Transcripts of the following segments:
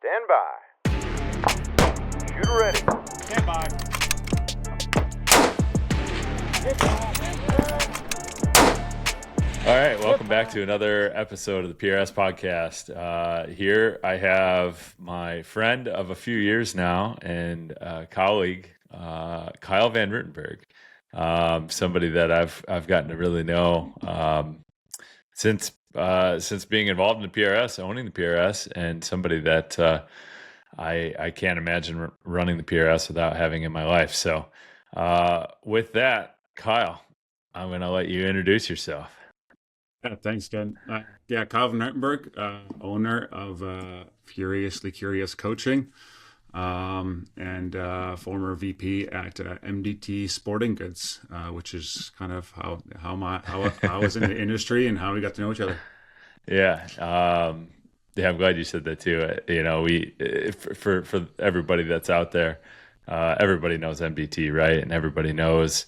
Stand by. Shooter ready. Stand by. All right, welcome back to another episode of the PRS podcast. Here I have my friend of a few years now and colleague, Kyle Van Ruitenburg, somebody that I've gotten to really know since being involved in the PRS, owning the PRS, and somebody that I can't imagine running the PRS without having in my life. So with that, Kyle, I'm going to let you introduce yourself. Yeah, thanks, Ken. Kyle Van Ruitenburg, owner of Furiously Curious Coaching, and former VP at MDT Sporting Goods, which is kind of how I was in the industry and how we got to know each other. Yeah, I'm glad you said that too. For everybody that's out there, everybody knows MDT, right? And everybody knows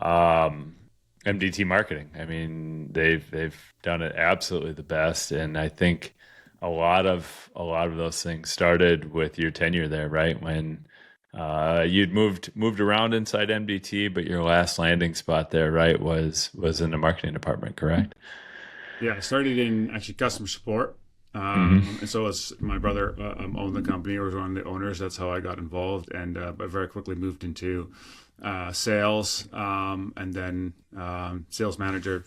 MDT marketing. I mean, they've done it absolutely the best, and I think a lot of those things started with your tenure there, right? When you'd moved around inside MDT, but your last landing spot there, right, was in the marketing department, correct? Yeah, I started in actually customer support. And so as my brother owned the company, or was one of the owners, that's how I got involved, and but very quickly moved into sales, and then sales manager,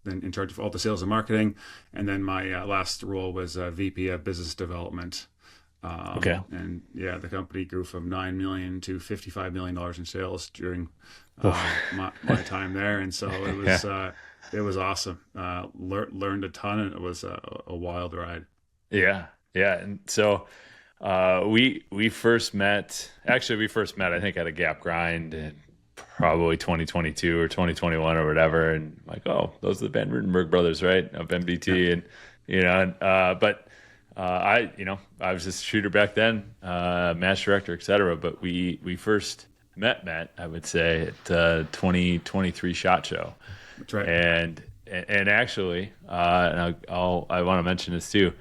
then in charge of all the sales and marketing, and then my last role was VP of business development. Okay. And yeah, the company grew from $9 million to $55 million in sales during my time there, and so it was. It was awesome. Learned a ton, and it was a wild ride. Yeah. And so we first met. Actually, we first met, I think, at a Gap Grind in probably 2022 or 2021 or whatever. And I'm like, oh, those are the Van Ruitenburg brothers, right, of MDT, yeah. But I was just a shooter back then, match director, etc. But we first met, I would say, at 2023 SHOT Show. That's right. And actually, and I want to mention this too.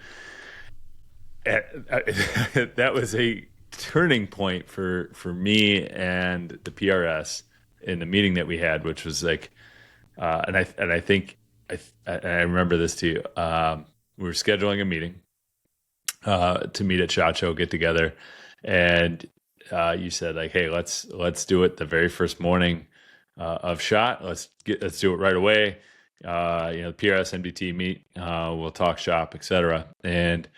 That was a turning point for me and the PRS in the meeting that we had, which was like, and I think I remember this too. We were scheduling a meeting to meet at SHOT Show, get together, and you said like, hey, let's do it the very first morning of SHOT. Let's do it right away. The PRS MDT meet. We'll talk shop, etc. And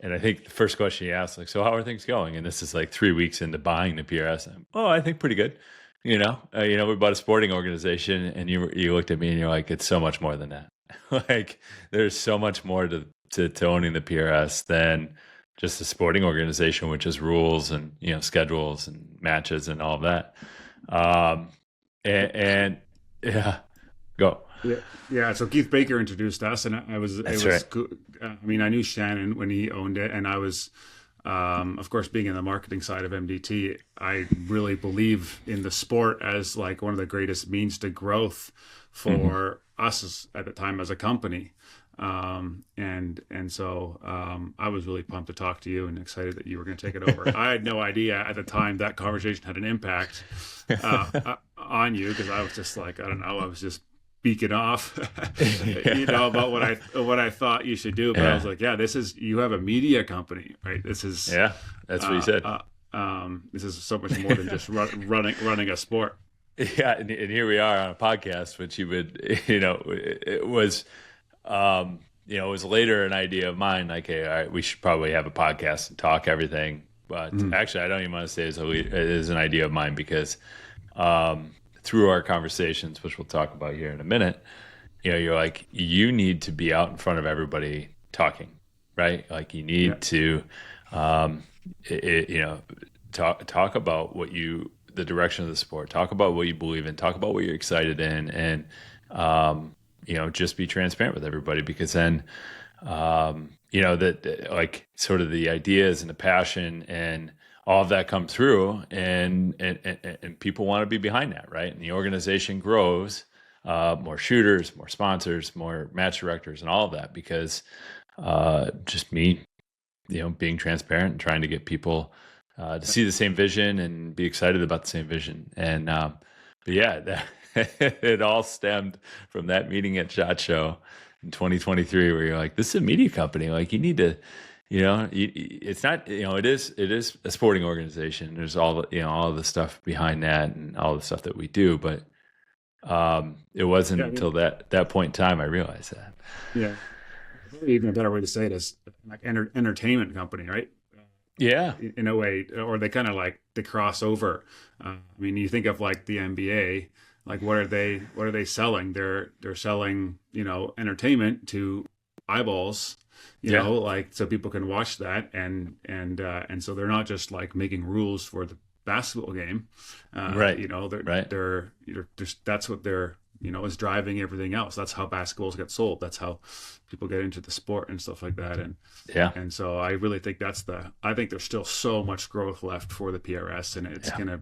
I think the first question you asked, like, so how are things going? And this is like 3 weeks into buying the PRS. I think pretty good. We bought a sporting organization, and you looked at me and you're like, it's so much more than that. Like, there's so much more to owning the PRS than just a sporting organization, which is rules and schedules and matches and all of that. And yeah, go. Yeah. So Keith Baker introduced us, and Right. I mean, I knew Shannon when he owned it, and I was, of course, being in the marketing side of MDT, I really believe in the sport as like one of the greatest means to growth for us at the time as a company. And so I was really pumped to talk to you and excited that you were going to take it over. I had no idea at the time that conversation had an impact on you, because I was just like, I don't know, I was just beaking off, about what I thought you should do. But I was like, yeah, you have a media company, right? This is that's what you said. This is so much more than just running a sport. Yeah, and here we are on a podcast, which you would, it was. It was later an idea of mine, like, hey, all right, we should probably have a podcast and talk everything. But actually, I don't even want to say it is an idea of mine, because through our conversations, which we'll talk about here in a minute, you're like, you need to be out in front of everybody talking, right? Like, you need to, talk about the direction of the sport, talk about what you believe in, talk about what you're excited in, and just be transparent with everybody, because then, that like sort of the ideas and the passion and all of that come through, and people want to be behind that, right? And the organization grows, more shooters, more sponsors, more match directors, and all of that, because just me being transparent and trying to get people to see the same vision and be excited about the same vision. And but yeah, it all stemmed from that meeting at SHOT Show in 2023, where you're like, this is a media company. Like, you need to, it's not, it is a sporting organization. There's all the stuff behind that and all the stuff that we do, but it wasn't until that point in time I realized that. Yeah, even a better way to say it is like entertainment company, right? Yeah, in a way, or they kind of like they cross over. I mean, you think of like the NBA, like what are they selling? They're selling, entertainment to eyeballs, like so people can watch that, and so they're not just like making rules for the basketball game, right? They're that's what they're is driving everything else. That's how basketballs get sold. That's how people get into the sport and stuff like that. And so I really think I think there's still so much growth left for the PRS, and it's going to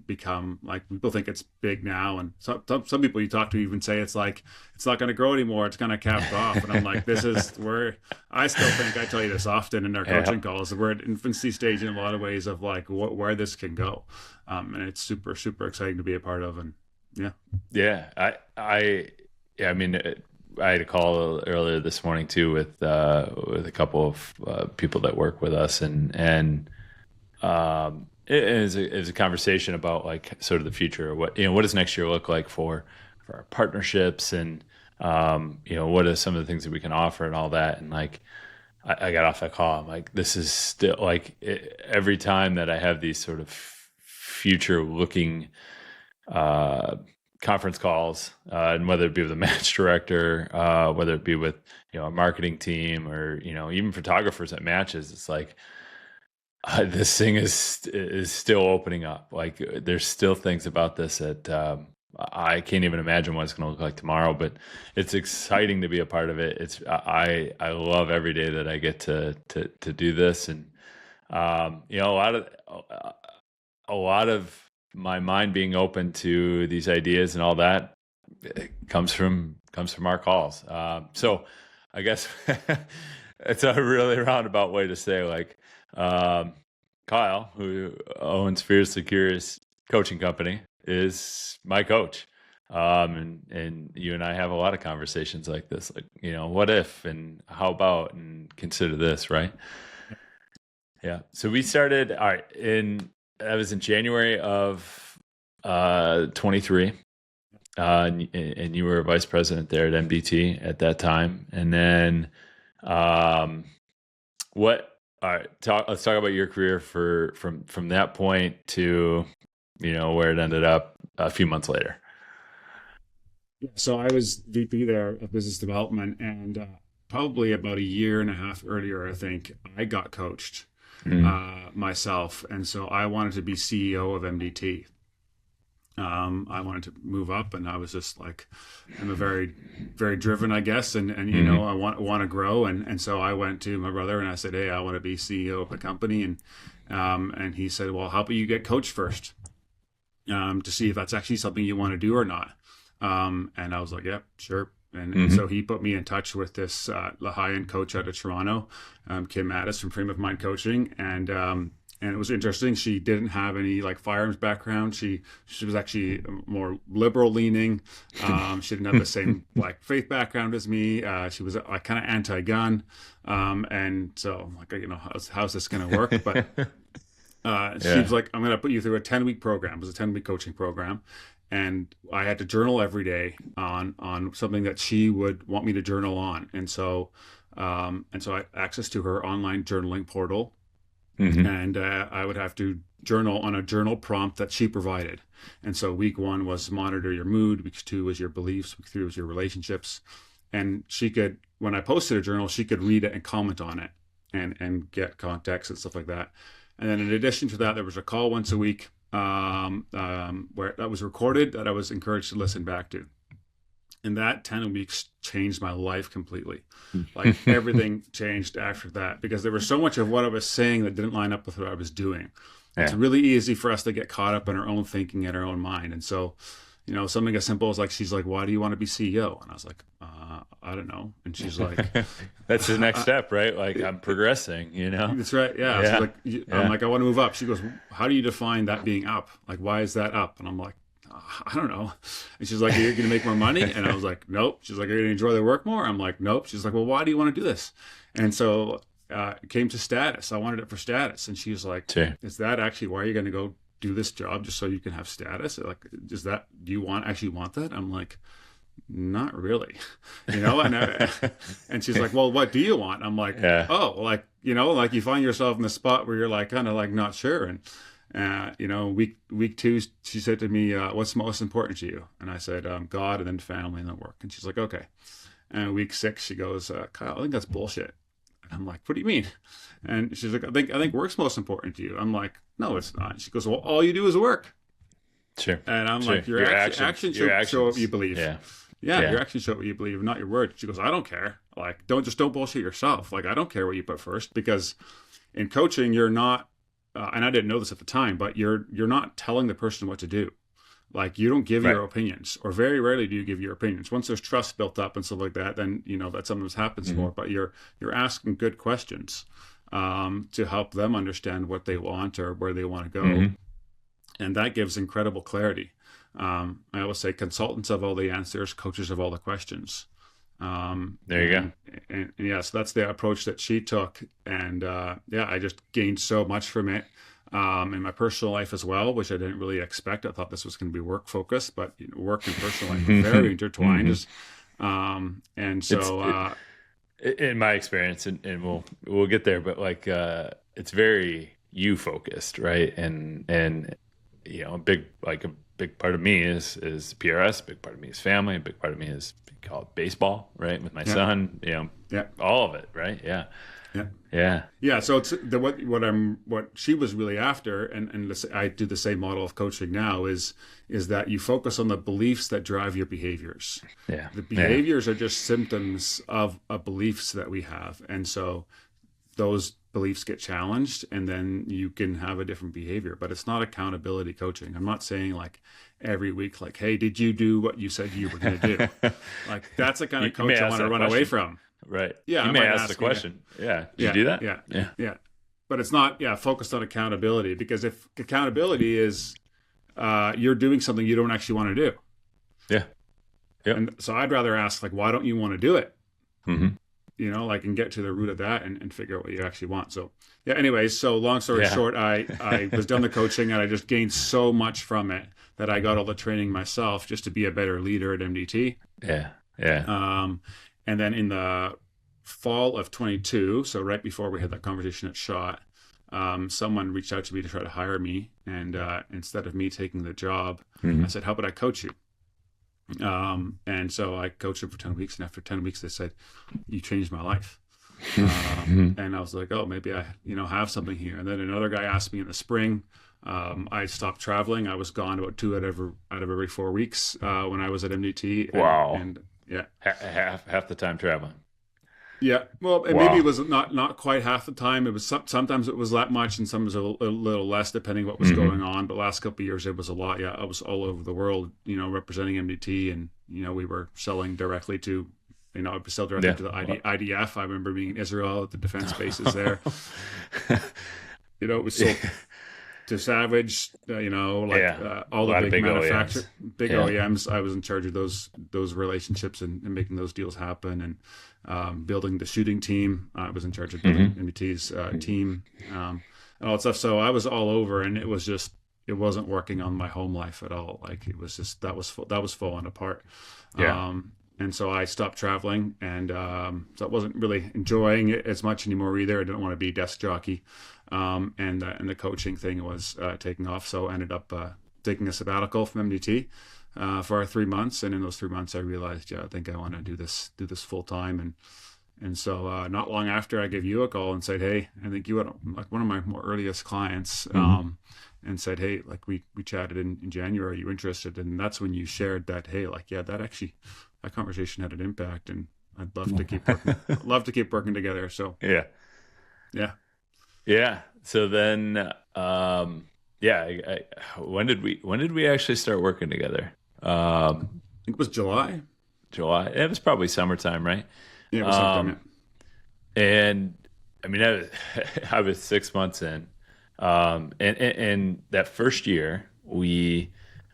become like, people think it's big now. And some people you talk to even say it's like, it's not going to grow anymore. It's kind of capped off. And I'm like, this is where I still think, I tell you this often in our coaching calls, we're at infancy stage in a lot of ways of like where this can go. And it's super, super exciting to be a part of. And I mean, I had a call earlier this morning too with a couple of people that work with us, and it was a conversation about like sort of the future. What does next year look like for our partnerships, and what are some of the things that we can offer and all that. And like, I got off that call, I'm like, this is still like, every time that I have these sort of future looking conference calls, and whether it be with a match director, whether it be with a marketing team, or even photographers at matches, it's like this thing is still opening up. Like, there's still things about this that I can't even imagine what it's going to look like tomorrow, but it's exciting to be a part of it. I love every day that I get to do this, and a lot of my mind being open to these ideas and all that, it comes from our calls. So I guess it's a really roundabout way to say, like, Kyle, who owns Fiercely Curious Coaching Company, is my coach. And you and I have a lot of conversations like this, like, what if, and how about, and consider this, right? Yeah. So we started, all right, that was in January of 23, and you were vice president there at MDT at that time. And then, let's talk about your career from that point to, where it ended up a few months later. So I was VP there of business development, and probably about a year and a half earlier, I think I got coached myself, and so I wanted to be CEO of MDT. I wanted to move up, and I was just like, I'm a very, very driven, I guess, and I want to grow, and so I went to my brother and I said, hey, I want to be CEO of a company, and he said, well, how about you get coached first, to see if that's actually something you want to do or not. And I was like, yeah, sure. And so he put me in touch with this high-end coach out of Toronto, Kim Mattis from Frame of Mind Coaching, and it was interesting. She didn't have any like firearms background. She was actually more liberal leaning. She didn't have the same like faith background as me. She was like kind of anti-gun, and so like, how's this going to work? But she was like, I'm going to put you through a 10-week program. It was a 10-week coaching program. And I had to journal every day on something that she would want me to journal on. And so I had access to her online journaling portal. And I would have to journal on a journal prompt that she provided. And so week 1 was monitor your mood. Week 2 was your beliefs. Week 3 was your relationships. And she could, when I posted a journal, she could read it and comment on it and get context and stuff like that. And then in addition to that, there was a call once a week where that was recorded that I was encouraged to listen back to. And that 10 weeks changed my life completely. Like everything changed after that, because there was so much of what I was saying that didn't line up with what I was doing. Yeah. It's really easy for us to get caught up in our own thinking and our own mind. And so, something as simple as like, she's like, why do you want to be CEO? And I was like, I don't know. And she's like, That's the next step, right? Like, I'm progressing, that's right. Yeah. Yeah. She's like, I'm like, I want to move up. She goes, how do you define that being up? Like, why is that up? And I'm like, I don't know. And she's like, you're going to make more money? And I was like, nope. She's like, are you going to enjoy the work more? I'm like, nope. She's like, well, why do you want to do this? And so it came to status. I wanted it for status. And she was like, Sure. is that actually why you're going to go do this job, just so you can have status? Like, do you actually want that? I'm like, not really, and she's like, well, what do you want? I'm like, oh, like, like you find yourself in the spot where you're like, kind of like not sure. And, week 2, she said to me, what's most important to you? And I said, God, and then family, and then work. And she's like, okay. And week 6, she goes, Kyle, I think that's bullshit. And I'm like, what do you mean? And she's like, I think work's most important to you. I'm like, no, it's not. And she goes, well, all you do is work. Sure. And I'm Sure. like, your actions show what you believe. Yeah. Your actions show what you believe, not your words. She goes, I don't care. Like, don't bullshit yourself. Like, I don't care what you put first, because in coaching, you're not, and I didn't know this at the time, but you're not telling the person what to do. Like, you don't give your opinions, or very rarely do you give your opinions. Once there's trust built up and stuff like that, then that sometimes happens more. But you're asking good questions to help them understand what they want or where they want to go, and that gives incredible clarity. I always say consultants have all the answers, coaches have all the questions. There you go. And yeah, so that's the approach that she took. And I just gained so much from it. In my personal life as well, which I didn't really expect. I thought this was going to be work focused, but work and personal life are very intertwined. And so in my experience, and we'll get there, but like it's very you focused, right? And a big part of me is PRS, a big part of me is family, a big part of me is call it baseball, right? With my son, all of it, right? Yeah. So it's what she was really after, and I do the same model of coaching now is that you focus on the beliefs that drive your behaviors. Yeah. The behaviors are just symptoms of beliefs that we have, and so those beliefs get challenged, and then you can have a different behavior. But it's not accountability coaching. I'm not saying like every week, like, hey, did you do what you said you were going to do? Like, that's the kind of coach I want to run away from. Right. Yeah. You may ask the question. Yeah. Did you do that? Yeah. But it's not, focused on accountability, because if accountability is you're doing something you don't actually want to do. Yeah. Yep. And so I'd rather ask, like, why don't you want to do it? Mm-hmm. And get to the root of that and figure out what you actually want. So, anyways, so long story short, I was done the coaching, and I just gained so much from it that I got all the training myself just to be a better leader at MDT. Yeah. And then in the fall of 22, so right before we had that conversation at SHOT, someone reached out to me to try to hire me. And instead of me taking the job, I said, how about I coach you? And so I coached them for 10 weeks. And after 10 weeks, they said, you changed my life. And I was like, oh, maybe I, have something here. And then another guy asked me in the spring. I stopped traveling. I was gone about 2 out of every 4 weeks when I was at MDT. Wow. And yeah, half the time traveling. Yeah, well, maybe it was not quite half the time. It was sometimes it was that much, and sometimes a little less, depending what was going on. But last couple of years, it was a lot. Yeah, I was all over the world, representing MDT, and we were selling directly to, I would sell directly to the IDF. I remember being in Israel at the defense bases there. It was sold to Savage, all the big manufacturers, big OEMs. I was in charge of those relationships and making those deals happen, and building the shooting team. I was in charge of building MBT's team, and all that stuff. So I was all over, and it wasn't working on my home life at all. Like, it was just that was falling apart. And so I stopped traveling, and so I wasn't really enjoying it as much anymore either. I didn't want to be a desk jockey, and the coaching thing was taking off. So I ended up taking a sabbatical from MDT for 3 months, and in those 3 months, I realized, I think I want to do this full time. And so not long after, I gave you a call and said, hey, I think you had like one of my more earliest clients, and said, hey, like we chatted in January, are you interested? And that's when you shared that, hey, like, that conversation had an impact, and I'd love to keep working together. So yeah. So then, when did we actually start working together? think it was July. July. It was probably summertime, right? Yeah, it was sometime. And I mean, I was 6 months in, and that first year,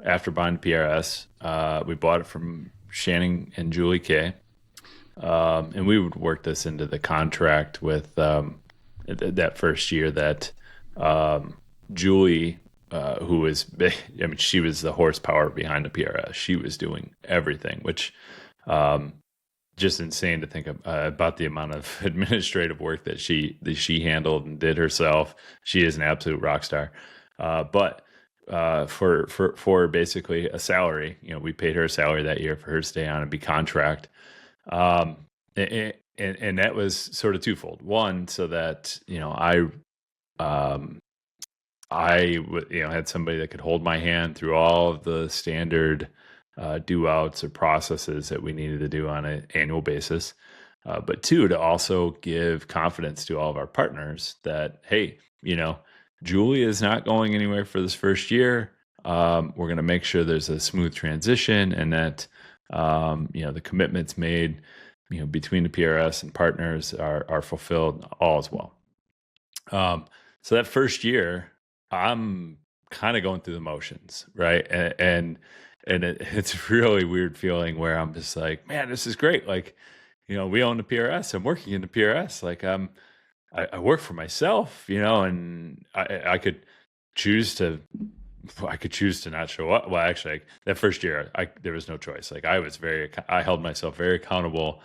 after buying PRS, we bought it from Shannon and Julie Kay, and we would work this into the contract with that first year that Julie, who was, I mean, she was the horsepower behind the PRS. She was doing everything, which just insane to think about the amount of administrative work that she handled and did herself. She is an absolute rock star. But for basically a salary, we paid her a salary that year for her to stay on and be contract. And that was sort of twofold. One, so that, I had somebody that could hold my hand through all of the standard do outs or processes that we needed to do on an annual basis. But two, to also give confidence to all of our partners that, hey, Julie is not going anywhere for this first year. We're going to make sure there's a smooth transition and that, the commitments made, between the PRS and partners are fulfilled all as well. So that first year, I'm kind of going through the motions, right? And it's a really weird feeling where I'm just like, man, this is great. Like, we own the PRS. I'm working in the PRS. Like I work for myself, and I could choose to not show up. Well, actually, that first year, there was no choice. Like I held myself very accountable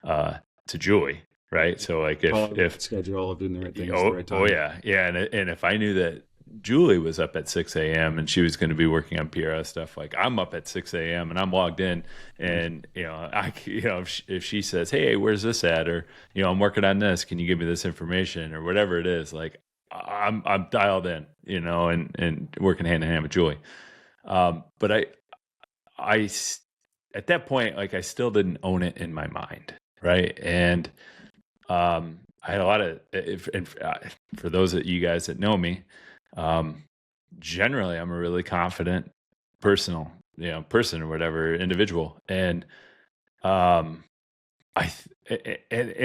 to Julie, right? So like if schedule of doing the right things at the right time. Oh yeah, and if I knew that Julie was up at 6 a.m. and she was going to be working on PRS stuff, like I'm up at 6 a.m. and I'm logged in, and if she says, hey, where's this at, or I'm working on this, can you give me this information, or whatever it is, like I'm dialed in, and working hand in hand with Julie. But I at that point, like I still didn't own it in my mind, right? And I had a lot of, for those of you guys that know me, generally I'm a really confident person or whatever, individual. And and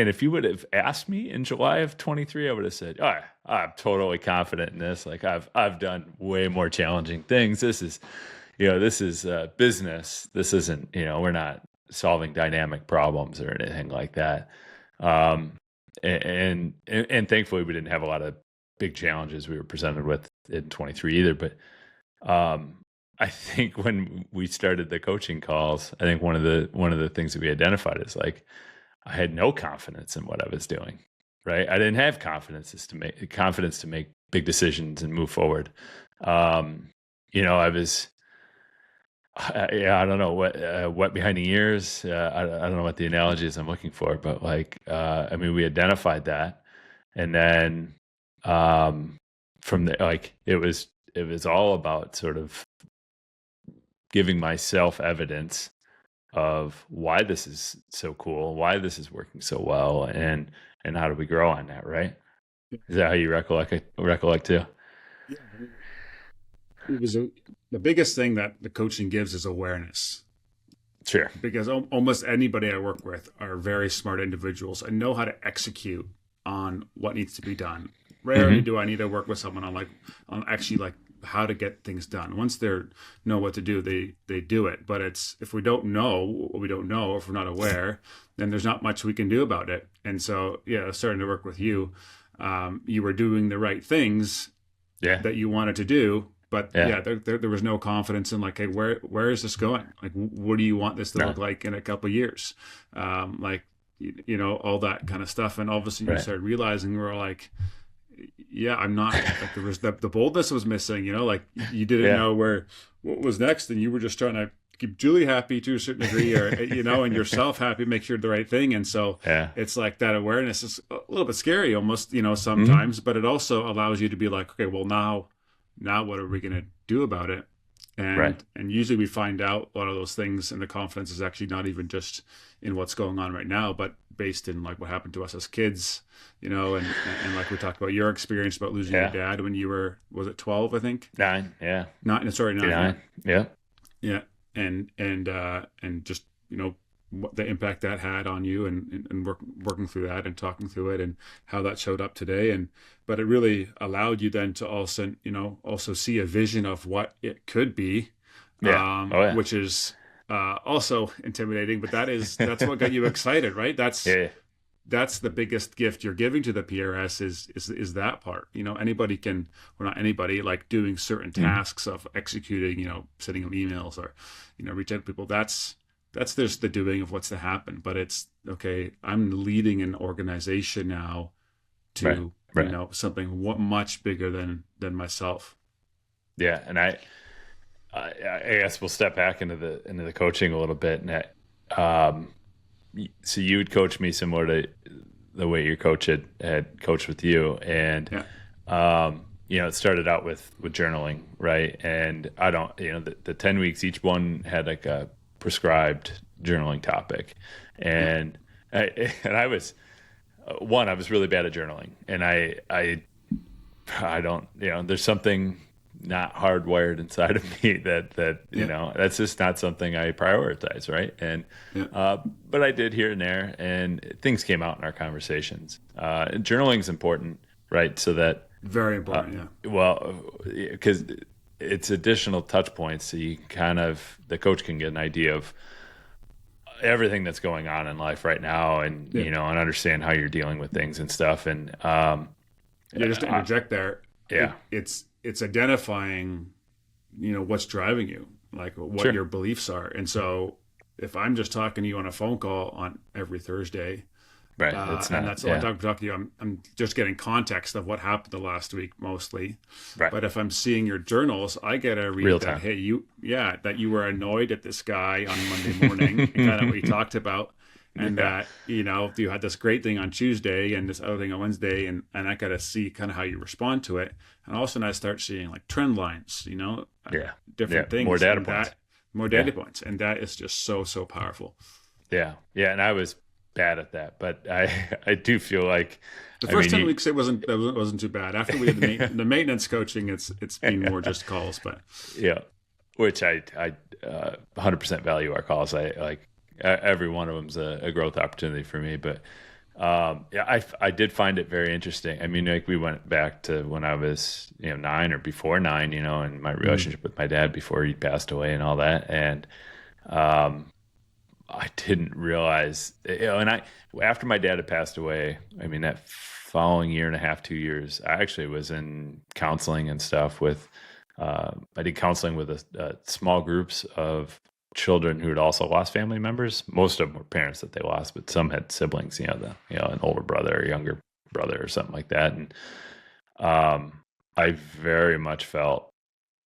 if you would have asked me in July of 23, I would have said, oh, I'm totally confident in this. Like I've done way more challenging things. This is business. This isn't, we're not solving dynamic problems or anything like that. And thankfully we didn't have a lot of big challenges we were presented with in 23 either. But I think when we started the coaching calls, I think one of the things that we identified is like I had no confidence in what I was doing. Right, I didn't have confidence to make big decisions and move forward. I was. I don't know what behind the ears. I don't know what the analogy is I'm looking for, but like, we identified that, and then from the it was all about sort of giving myself evidence of why this is so cool, why this is working so well, and how do we grow on that, right? Is that how you recollect too? Yeah. It was the biggest thing that the coaching gives is awareness. Sure. Because almost anybody I work with are very smart individuals and know how to execute on what needs to be done. Rarely do I need to work with someone on actually how to get things done. Once they know what to do, they do it. But it's, if we don't know what we don't know, if we're not aware, then there's not much we can do about it. And so, starting to work with you, you were doing the right things that you wanted to do. But there was no confidence in hey, where is this going? Like, what do you want this to look like in a couple of years? All that kind of stuff. And all of a sudden you started realizing we're like, I'm not, there was the boldness was missing, you didn't know what was next. And you were just trying to keep Julie happy to a certain degree, or, and yourself happy, make sure the right thing. And so it's like that awareness is a little bit scary almost, sometimes, but it also allows you to be like, okay, well now what are we going to do about it? And usually we find out a lot of those things, and the confidence is actually not even just in what's going on right now, but based in what happened to us as kids, and like we talked about your experience about losing your dad when you were, was it 12, I think? 9. Yeah. 9. Sorry, 9. 9. Yeah. Yeah. and just, what the impact that had on you, and working through that and talking through it, and how that showed up today. But it really allowed you then to also see a vision of what it could be, which is also intimidating, but that's what got you excited, right? That's the biggest gift you're giving to the PRS is that part. Anybody can, or not anybody, like doing certain tasks of executing, sending them emails or, reach out to people. That's just the doing of what's to happen. But it's okay. I'm leading an organization now to, something much bigger than myself. Yeah. And I guess we'll step back into the coaching a little bit. And so you would coach me similar to the way your coach had coached with you. And, it started out with journaling, right? And I don't, the 10 weeks, each one had like a prescribed journaling topic. And I was really bad at journaling. And I don't, there's something not hardwired inside of me that that's just not something I prioritize, right? And but I did here and there, and things came out in our conversations. And journaling is important, right? So that very important, well, because it's additional touch points, so you the coach can get an idea of everything that's going on in life right now, and and understand how you're dealing with things and stuff. And just to interject there, it's identifying, what's driving you, like what your beliefs are. And so if I'm just talking to you on a phone call on every Thursday, right, and that's all I'm talking to you, I'm just getting context of what happened the last week mostly. Right. But if I'm seeing your journals, I get a read that, hey, that you were annoyed at this guy on Monday morning, kind of what we talked about. And that, you had this great thing on Tuesday and this other thing on Wednesday, and I got to see kind of how you respond to it. And all of a sudden I start seeing like trend lines, different things. More data points. More data points. And that is just so, so powerful. Yeah. Yeah. And I was bad at that, but I do feel like the first 10 weeks it wasn't too bad. After we had the maintenance coaching, it's been more just calls, but which I 100% value our calls. I like every one of them's a growth opportunity for me, but I did find it very interesting. I mean, like we went back to when I was 9 or before 9, and my relationship with my dad before he passed away and all that, and I didn't realize, and after my dad had passed away, I mean, that following year and a half, 2 years, I actually was in counseling and stuff with, I did counseling with a small groups of children who had also lost family members. Most of them were parents that they lost, but some had siblings, an older brother or younger brother or something like that. And I very much felt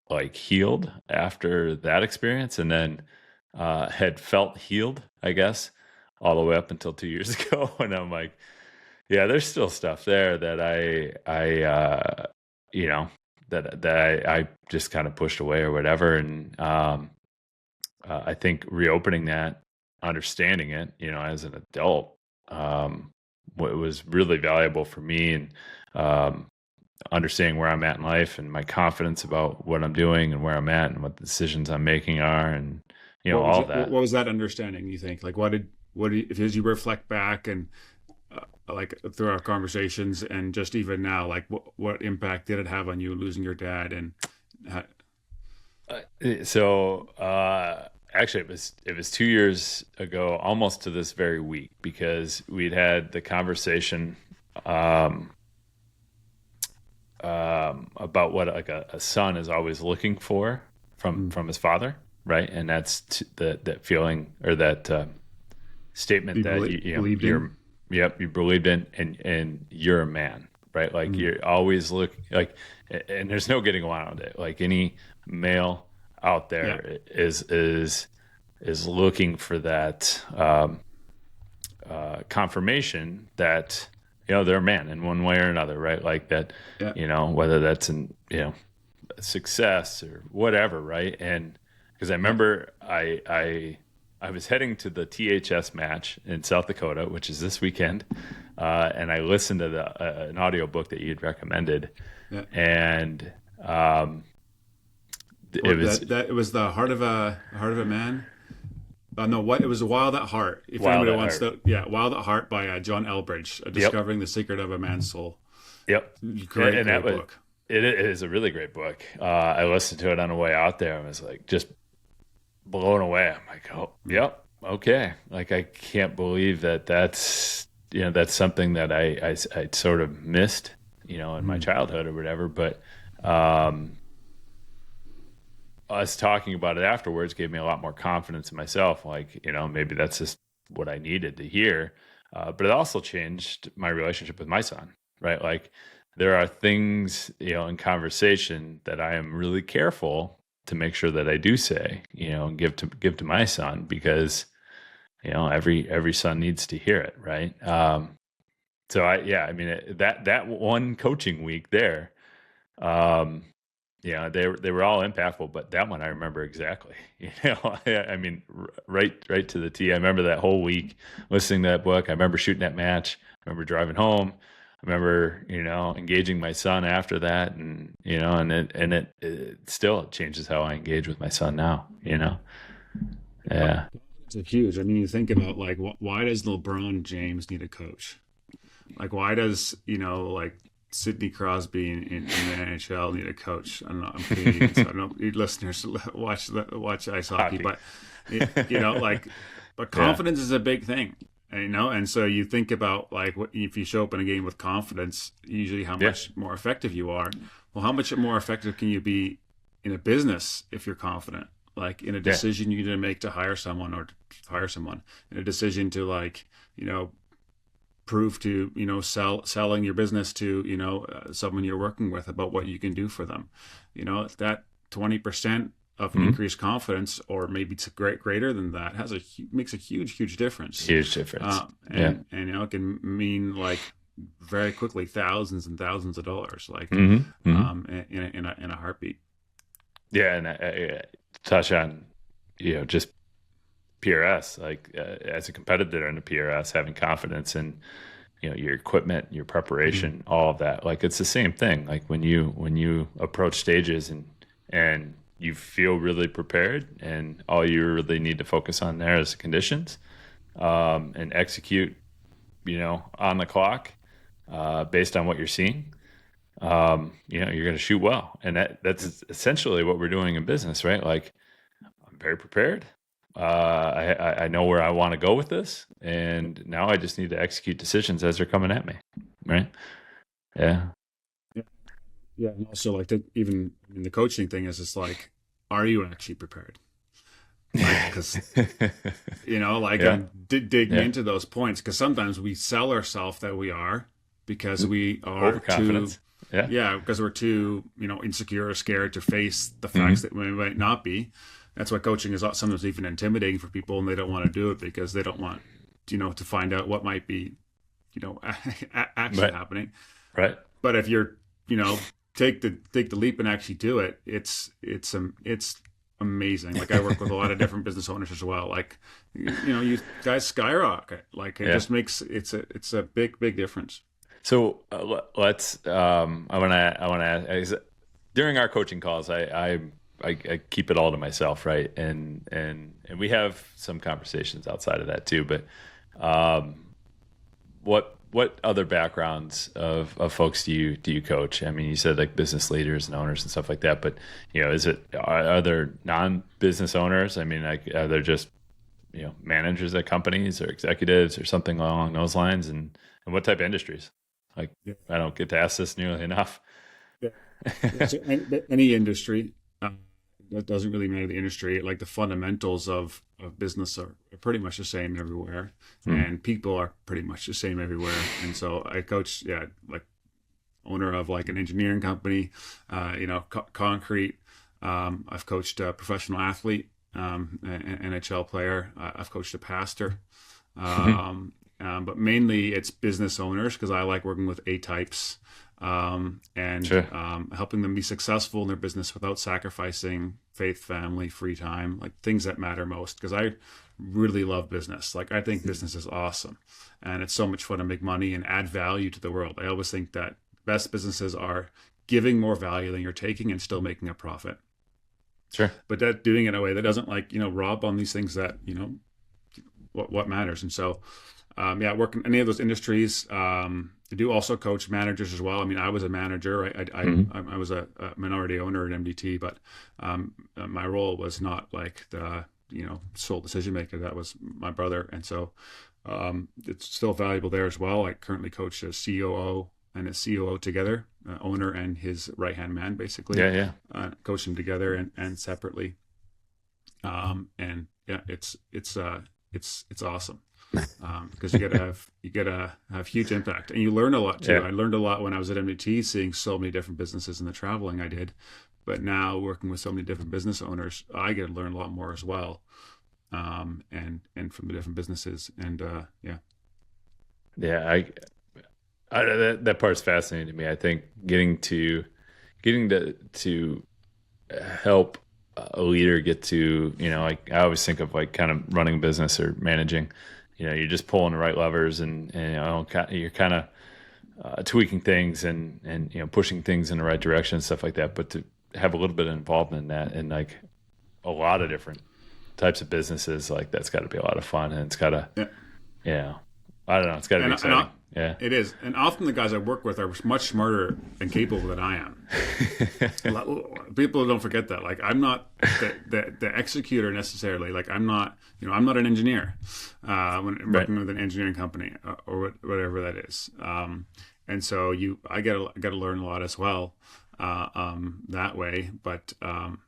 like healed after that experience, and then had felt healed, I guess, all the way up until 2 years ago. And I'm like, yeah, there's still stuff there that I just kind of pushed away or whatever. And I think reopening that, understanding it, as an adult, what was really valuable for me, and understanding where I'm at in life and my confidence about what I'm doing and where I'm at and what the decisions I'm making are, and all of that. What was that understanding, you think? Like, as you reflect back and like through our conversations and just even now, like what impact did it have on you losing your dad? And actually it was 2 years ago, almost to this very week, because we'd had the conversation about what like a son is always looking for from his father, right? And that's that feeling, or that statement that you believed in, and you're a man, right? Like you're always and there's no getting around it. Like any male out there is looking for that confirmation that they're a man in one way or another, right? Like that, whether that's in success or whatever, right? And because I remember I was heading to the THS match in South Dakota, which is this weekend, and I listened to an audio book that you had recommended, and it was That it was the Heart of a Man. No, what it was Wild at Heart. If Wild anybody at wants Heart. to, yeah, Wild at Heart by John Elbridge, Discovering the Secret of a Man's Soul. Yep. Great, and that great was, book. it is a really great book. I listened to it on the way out there and was like just blown away. I'm like, oh, yep, okay. Like I can't believe that's something that I sort of missed, in my childhood or whatever. But us talking about it afterwards gave me a lot more confidence in myself. Like, maybe that's just what I needed to hear. But it also changed my relationship with my son, right? Like there are things, in conversation that I am really careful to make sure that I do say, and give to my son, because, every son needs to hear it. Right. So that one coaching week there, they were all impactful, but that one I remember exactly. Right to the T. I remember that whole week listening to that book. I remember shooting that match. I remember driving home. I remember, engaging my son after that, and it still changes how I engage with my son now. Yeah, It's huge. I mean, you think about like, why does LeBron James need a coach? Like, why does like Sidney Crosby in the NHL need a coach? I'm Canadian, so I don't know your listeners watch ice hockey, but but confidence is a big thing, and so you think about like if you show up in a game with confidence, usually how much more effective you are. Well, how much more effective can you be in a business if you're confident? Like in a decision you need to make to hire someone or to fire someone, in a decision to like prove to selling your business to someone you're working with about what you can do for them. That 20% of increased confidence, or maybe it's greater than that, makes a huge difference. Huge difference. And it can mean like very quickly thousands and thousands of dollars, like in a heartbeat. Yeah, and I touch on just PRS, like as a competitor in the PRS, having confidence in your equipment, your preparation, all of that. Like it's the same thing. Like when you approach stages and you feel really prepared, and all you really need to focus on there is the conditions, and execute, on the clock, based on what you're seeing. You're going to shoot well, and that's essentially what we're doing in business, right? Like I'm very prepared. I know where I want to go with this, and now I just need to execute decisions as they're coming at me, right? Yeah. Yeah, and also like even in the coaching thing is it's like, are you actually prepared? Because digging into those points, because sometimes we sell ourselves that we are, because we are overconfidence. Because we're too insecure or scared to face the facts that we might not be. That's why coaching is sometimes even intimidating for people, and they don't want to do it because they don't want to find out what might be actually happening. Right. But if you're take the leap and actually do it, it's amazing. Like I work with a lot of different business owners as well. Like you guys skyrocket. Like it just makes it's a big difference. So let's I want to ask, during our coaching calls, I keep it all to myself, right? And we have some conversations outside of that too. But what other backgrounds of folks do you coach? I mean, you said like business leaders and owners and stuff like that, but are there non-business owners? I mean, like are there just managers at companies or executives or something along those lines? And what type of industries? Like I don't get to ask this nearly enough. Yeah. So any industry. That doesn't really matter the industry. Like the fundamentals of business are pretty much the same everywhere, and people are pretty much the same everywhere. And so I coach, like owner of like an engineering company, concrete. I've coached a professional athlete, an NHL player. I've coached a pastor, but mainly it's business owners because I like working with A types. Helping them be successful in their business without sacrificing faith, family, free time, like things that matter most. Because I really love business. Like I think business is awesome, and it's so much fun to make money and add value to the world. I always think that best businesses are giving more value than you're taking and still making a profit. Sure. but that doing it in a way that doesn't rob on these things that, what matters. And so, I work in any of those industries. I do also coach managers as well. I mean, I was a manager. I was a minority owner at MDT, but my role was not like the sole decision maker. That was my brother, and so it's still valuable there as well. I currently coach a COO and a COO together, owner and his right hand man, basically. Coach them together and separately. And yeah, it's awesome. Because you gotta have huge impact, and you learn a lot too. I learned a lot when I was at MDT, seeing so many different businesses and the traveling I did. But now working with so many different business owners, I get to learn a lot more as well, and from the different businesses. And that part's fascinating to me. I think getting to help a leader get to, like I always think of like kind of running a business or managing. You're just pulling the right levers, and you're kind of tweaking things and pushing things in the right direction and stuff like that. But to have a little bit of involvement in that, and like a lot of different types of businesses, like that's got to be a lot of fun, and it's got to, I don't know, it's got to be exciting. It is. And often the guys I work with are much smarter and capable than I am. People don't forget that. Like, I'm not the executor necessarily. Like, I'm not an engineer when working with an engineering company or whatever that is. And so I got to learn a lot as well that way. But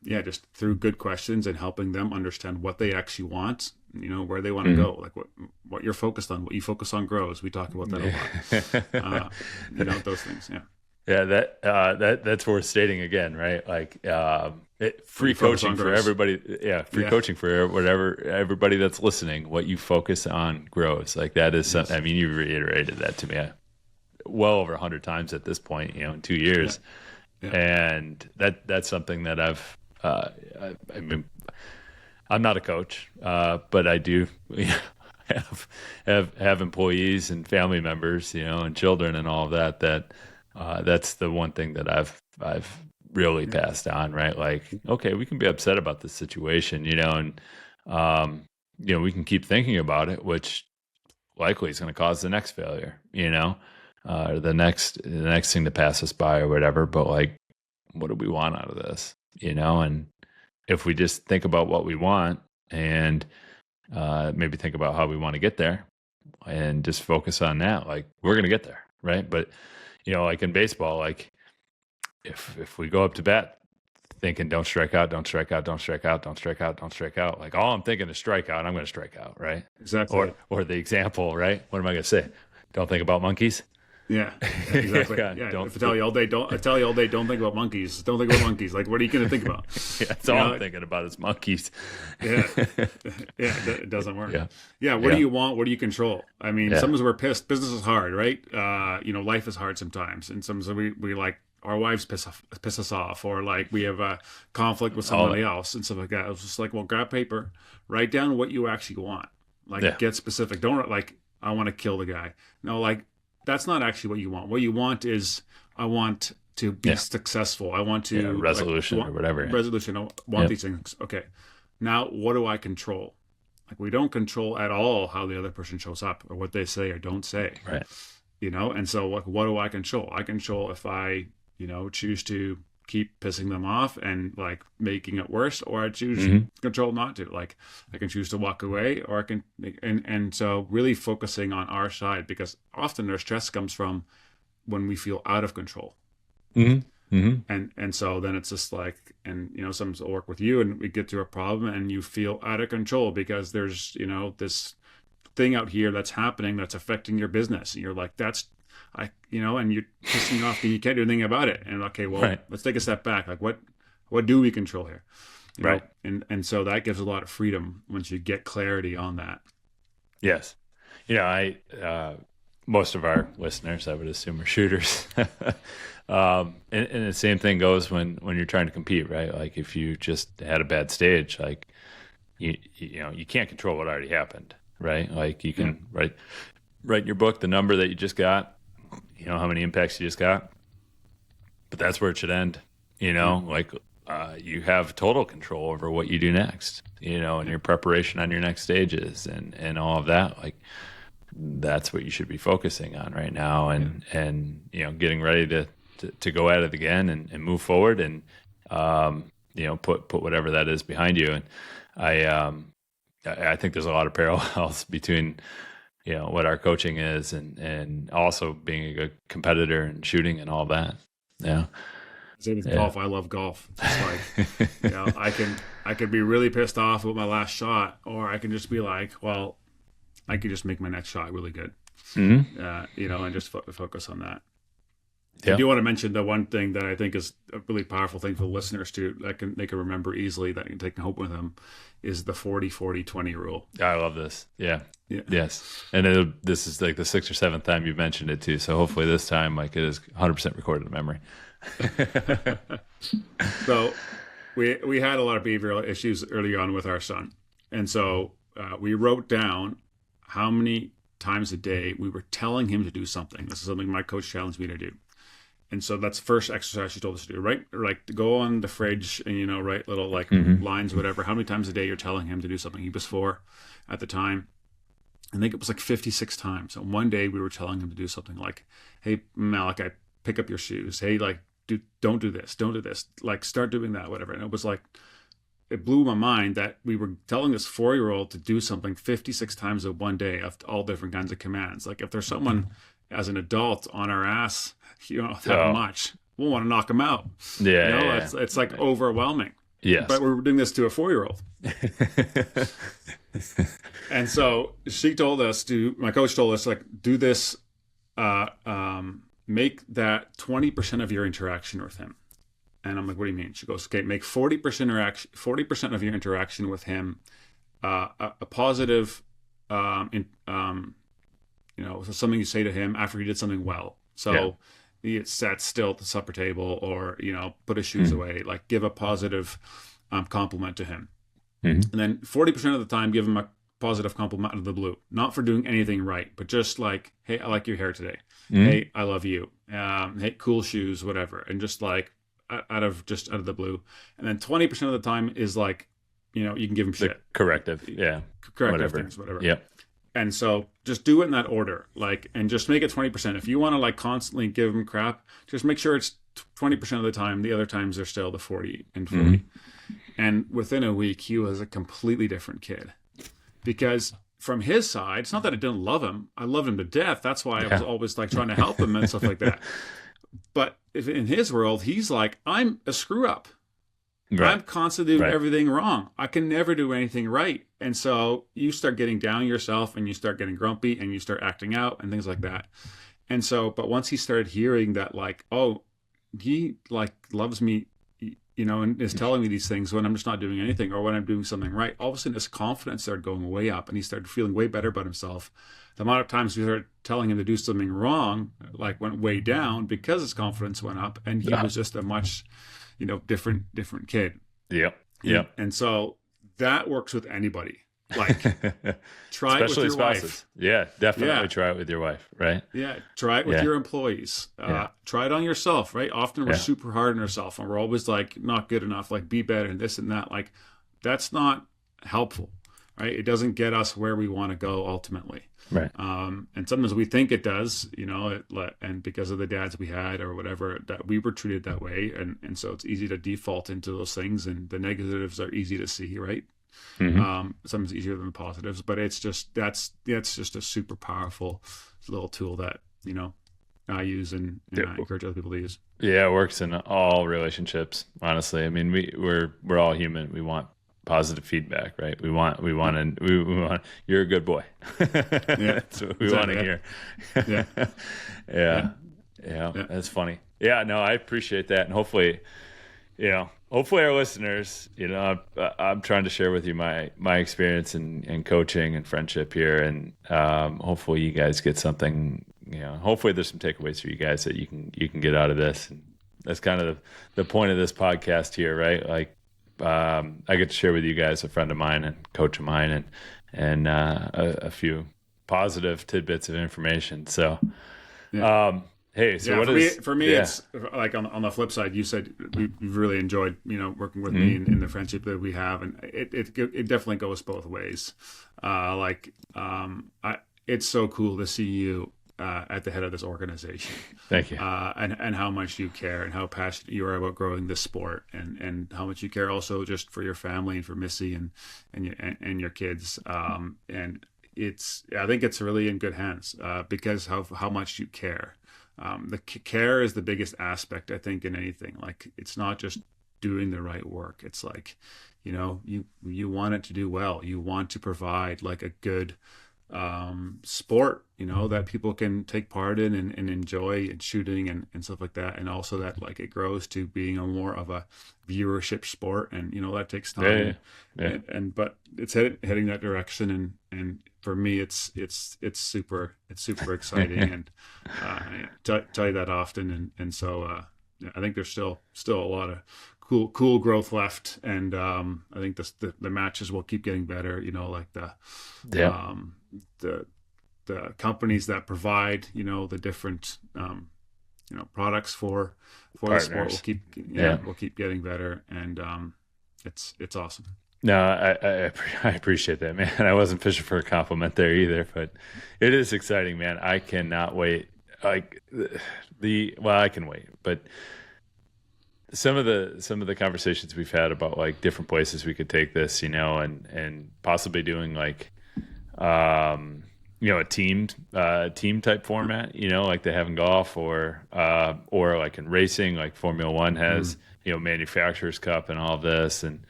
just through good questions and helping them understand what they actually want, where they want to go, like what you're focused on, what you focus on grows. We talk about that a lot. Those things. That's worth stating again, right? Like free coaching for everybody. Free coaching for everybody that's listening. What you focus on grows. Like that is something. I mean, you reiterated that to me well over 100 times at this point. In 2 years, and that's something that I mean, I'm not a coach, but I do have employees and family members, and children and all of that. That's the one thing that I've really passed on, right? Like, okay, we can be upset about this situation, and we can keep thinking about it, which likely is going to cause the next failure, or the next thing to pass us by or whatever. But like, what do we want out of this, and if we just think about what we want and maybe think about how we want to get there and just focus on that, like we're going to get there. Right. But, like in baseball, like if we go up to bat thinking, don't strike out, don't strike out, don't strike out, don't strike out, don't strike out. Like all I'm thinking is strike out, I'm going to strike out. Right. Exactly. Or the example, right. What am I going to say? Don't think about monkeys. Yeah, exactly. If I tell you all day, don't think about monkeys. Don't think about monkeys. Like, what are you going to think about? That's all I'm thinking about is monkeys. It doesn't work. What do you want? What do you control? I mean, sometimes we're pissed. Business is hard, right? Life is hard sometimes, and sometimes we like our wives piss us off, or like we have a conflict with somebody else and stuff like that. It's just like, well, grab paper, write down what you actually want. Like, get specific. Don't like, I want to kill the guy. No, like. That's not actually what you want. What you want is, I want to be successful. I want to resolution or whatever. Resolution. I want these things. Okay. Now, what do I control? Like, we don't control at all how the other person shows up or what they say or don't say. Right. And so like, what do I control? I control if I, choose to keep pissing them off and like making it worse, or I choose control not to. Like, I can choose to walk away, or I can and so really focusing on our side, because often our stress comes from when we feel out of control. And so then it's just like, and sometimes I'll work with you and we get to a problem and you feel out of control because there's this thing out here that's happening that's affecting your business, and you're like, and you're pissing off and you can't do anything about it. And okay, well, let's take a step back. Like, what do we control here? You know? And so that gives a lot of freedom once you get clarity on that. Yes. Most of our listeners, I would assume, are shooters. And the same thing goes when you're trying to compete, right? Like, if you just had a bad stage, like, you can't control what already happened, right? Like, you can write in your book the number that you just got, how many impacts you just got, but that's where it should end. Like you have total control over what you do next, and your preparation on your next stages and all of that. Like, that's what you should be focusing on right now, and getting ready to go at it again and move forward, and put whatever that is behind you. And I think there's a lot of parallels between what our coaching is and also being a good competitor and shooting and all that. Yeah. Same with golf. I love golf. It's like, I could be really pissed off with my last shot, or I can just be like, well, I could just make my next shot really good. Mm-hmm. And just focus on that. Yeah. I do want to mention the one thing that I think is a really powerful thing for the listeners too, that they can remember easily, that you can take home with them, is the 40-40-20 rule. I love this. Yeah. Yes. And this is like the 6th or 7th time you've mentioned it too. So hopefully this time, like, it is 100% recorded in memory. So we had a lot of behavioral issues early on with our son. And so we wrote down how many times a day we were telling him to do something. This is something my coach challenged me to do. And so that's the first exercise she told us to do, right? Like, to go on the fridge and, write little lines, whatever. How many times a day you're telling him to do something? He was 4 at the time. I think it was like 56 times. And one day we were telling him to do something like, hey, Malachi, pick up your shoes. Hey, like, don't do this. Don't do this. Like, start doing that, whatever. And it was like, it blew my mind that we were telling this 4-year-old to do something 56 times in one day of all different kinds of commands. Like, if there's someone as an adult on our ass, that much, we'll want to knock them out. Yeah. It's like overwhelming. Yes. But we're doing this to a 4-year-old. And so my coach told us, like, do this, make that 20% of your interaction with him. And I'm like, what do you mean? She goes, okay, make 40% of your interaction with him a positive, something you say to him after he did something well. So he sat still at the supper table, or, put his shoes away, like, give a positive compliment to him. And then 40% of the time, give him a positive compliment out of the blue, not for doing anything right, but just like, hey, I like your hair today. Hey, I love you. Hey, cool shoes, whatever. And just like, out of the blue. And then 20% of the time is like, you can give him shit. The corrective. Yeah. Corrective things, whatever. Yep. And so just do it in that order, like, and just make it 20%. If you want to, like, constantly give him crap, just make sure it's 20% of the time. The other times they're still the 40 and 40. And within a week, he was a completely different kid, because from his side, it's not that I didn't love him. I loved him to death. That's why I was always, like, trying to help him and stuff like that. But if in his world, he's like, I'm a screw up. Right. I'm constantly doing everything wrong. I can never do anything right. And so you start getting down on yourself, and you start getting grumpy, and you start acting out and things like that. And so, but once he started hearing that, like, oh, he, like, loves me, and is telling me these things when I'm just not doing anything, or when I'm doing something right, all of a sudden his confidence started going way up, and he started feeling way better about himself. The amount of times we started telling him to do something wrong, like, went way down, because his confidence went up, and he was just a much, different kid. Yep. And so that works with anybody. Like, try it with your wife. Yeah, definitely try it with your wife, right? Yeah, try it with your employees. Try it on yourself, right? Often we're super hard on ourselves, and we're always like, not good enough, like, be better and this and that. Like, that's not helpful, right? It doesn't get us where we want to go ultimately. Right. And sometimes we think it does, and because of the dads we had or whatever, that we were treated that way. And so it's easy to default into those things, and the negatives are easy to see, right? Sometimes easier than the positives, but it's just, that's just a super powerful little tool that, I use and I encourage other people to use. Yeah. It works in all relationships, honestly. I mean, we're all human. We want positive feedback, right? We want, you're a good boy. That's what we want to hear. Yeah. That's funny. Yeah, no, I appreciate that. And hopefully our listeners, I'm trying to share with you my experience in coaching and friendship here. And hopefully you guys get something, hopefully there's some takeaways for you guys that you can get out of this. And that's kind of the point of this podcast here, right? Like, I get to share with you guys a friend of mine and coach of mine, and a few positive tidbits of information. So, Hey, so Yeah, what for is me, for me, yeah. it's like on the flip side. You said you've really enjoyed, working with me in the friendship that we have, and it definitely goes both ways. It's so cool to see you at the head of this organization, Thank you. and how much you care and how passionate you are about growing this sport, and how much you care also just for your family and for Missy and your kids. And I think it's really in good hands because how much you care. The care is the biggest aspect, I think, in anything. Like, it's not just doing the right work. It's like, you want it to do well. You want to provide like a good sport, that people can take part in and enjoy, and shooting and stuff like that. And also that like it grows to being a more of a viewership sport, and that takes time. Yeah. But it's heading that direction, and for me it's super exciting. And I tell you that often, and so I think there's still a lot of cool growth left, and I think the matches will keep getting better. Like the companies that provide the different products for the sport will keep getting better, and it's awesome. No, I appreciate that, man. I wasn't fishing for a compliment there either, but it is exciting, man. I cannot wait. Like I can wait, but some of the conversations we've had about like different places we could take this, and possibly doing like a team type format, like they have in golf, or like in racing, like Formula One has, Manufacturers Cup and all of this, and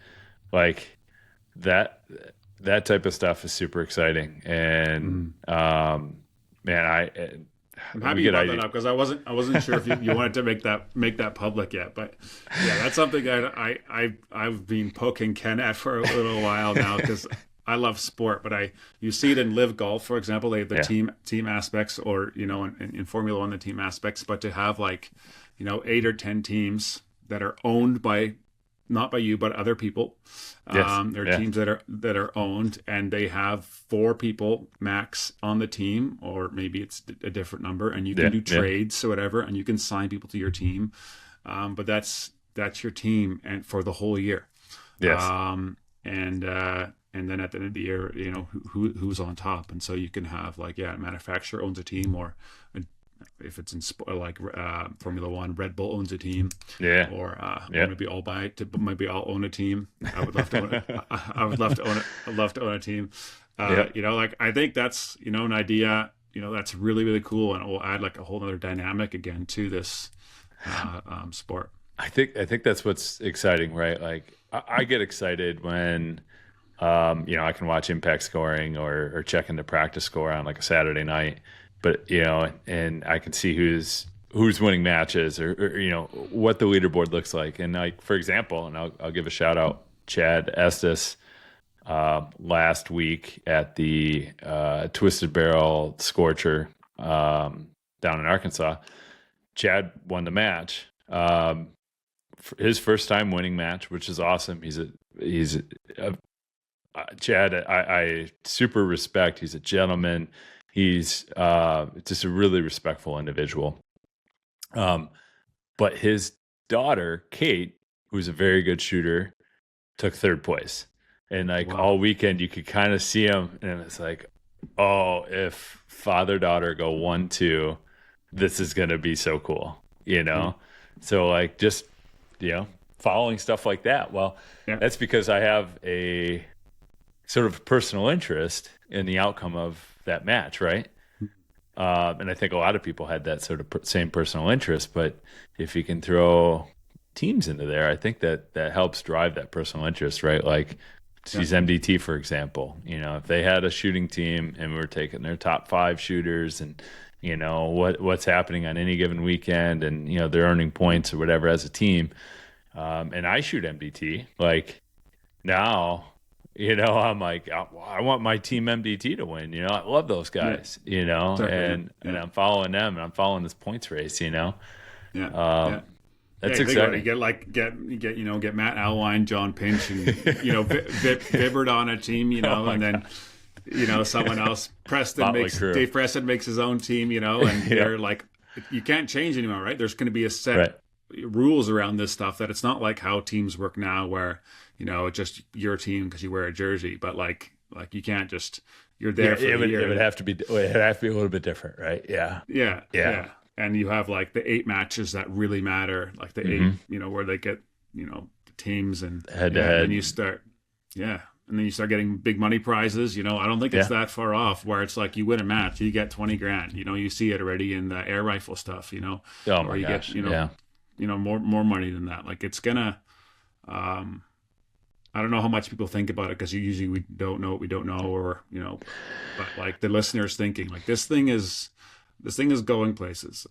like that type of stuff is super exciting. And man, I'm happy you brought that up, because I wasn't sure if you wanted to make that public yet, but yeah, that's something that I've been poking Ken at for a little while now, because I love sport, but you see it in Live Golf, for example. They have the team aspects, or in Formula One the team aspects, but to have like 8 or 10 teams that are owned by, not by you but other people. There are teams that are owned, and they have 4 people max on the team, or maybe it's a different number, and you can do trades or whatever, and you can sign people to your team. But that's your team and for the whole year. Yes. And then at the end of the year, who's on top, and so you can have like a manufacturer owns a team, or if it's in like Formula One, Red Bull owns a team, or maybe I'll own a team. I would love to own it. I would love to own a team. Like I think that's an idea. That's really, really cool, and it will add like a whole other dynamic again to this sport. I think that's what's exciting, right? Like I get excited when I can watch impact scoring or check into practice score on like a Saturday night, but and I can see who's winning matches, or what the leaderboard looks like. And like, for example, and I'll give a shout out, Chad Estes last week at the Twisted Barrel Scorcher down in Arkansas. Chad won the match, his first time winning match, which is awesome. He's a Chad, I super respect. He's a gentleman. He's just a really respectful individual. But his daughter, Kate, who's a very good shooter, took 3rd place. And like all weekend, you could kind of see him, and it's like, oh, if father-daughter go 1-2, this is going to be so cool, So like just, following stuff like that. Well, that's because I have a sort of personal interest in the outcome of that match, right? And I think a lot of people had that sort of same personal interest. But if you can throw teams into there, I think that helps drive that personal interest, right? Like, use MDT, for example. If they had a shooting team and we were taking their top 5 shooters, and what's happening on any given weekend, and they're earning points or whatever as a team, and I shoot MDT, like now. I'm like, I want my team MDT to win. I love those guys. And I'm following them, and I'm following this points race. That's exciting. Get Matt Alwine, John Pinch, and Vibbert on a team. And then someone else. Dave Preston makes his own team. And they're like you can't change anymore, right? There's going to be a set Right. rules around this stuff that it's not like how teams work now, where it's just your team because you wear a jersey, but like you can't just you're there for it the year. would have to be a little bit different, right? Yeah. And you have like the 8 matches that really matter, like the 8, where they get the teams and Head to head. and you start and then you start getting big money prizes. I don't think it's that far off where it's like you win a match, you get 20 grand. You see it already in the air rifle stuff. Oh my you gosh. get more money than that. Like it's gonna. I don't know how much people think about it because we don't know what we don't know, or but like the listeners thinking like this thing is going places.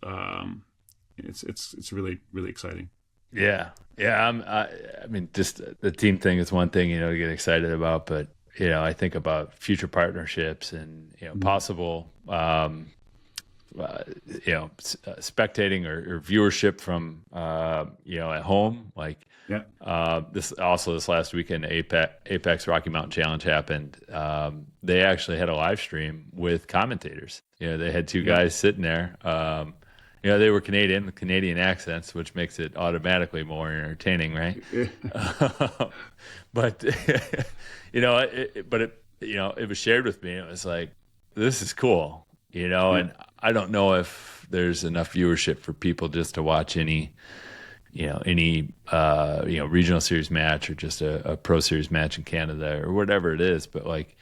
It's really, really exciting. Yeah. I mean, just the team thing is one thing, to get excited about, but I think about future partnerships and possible, spectating or viewership from at home. Like this last weekend, Apex Rocky Mountain Challenge happened. They actually had a live stream with commentators. They had 2 guys sitting there. They were Canadian, with Canadian accents, which makes it automatically more entertaining, right? But it was shared with me. It was like, this is cool, and I don't know if there's enough viewership for people just to watch any regional series match or just a pro series match in Canada or whatever it is. But like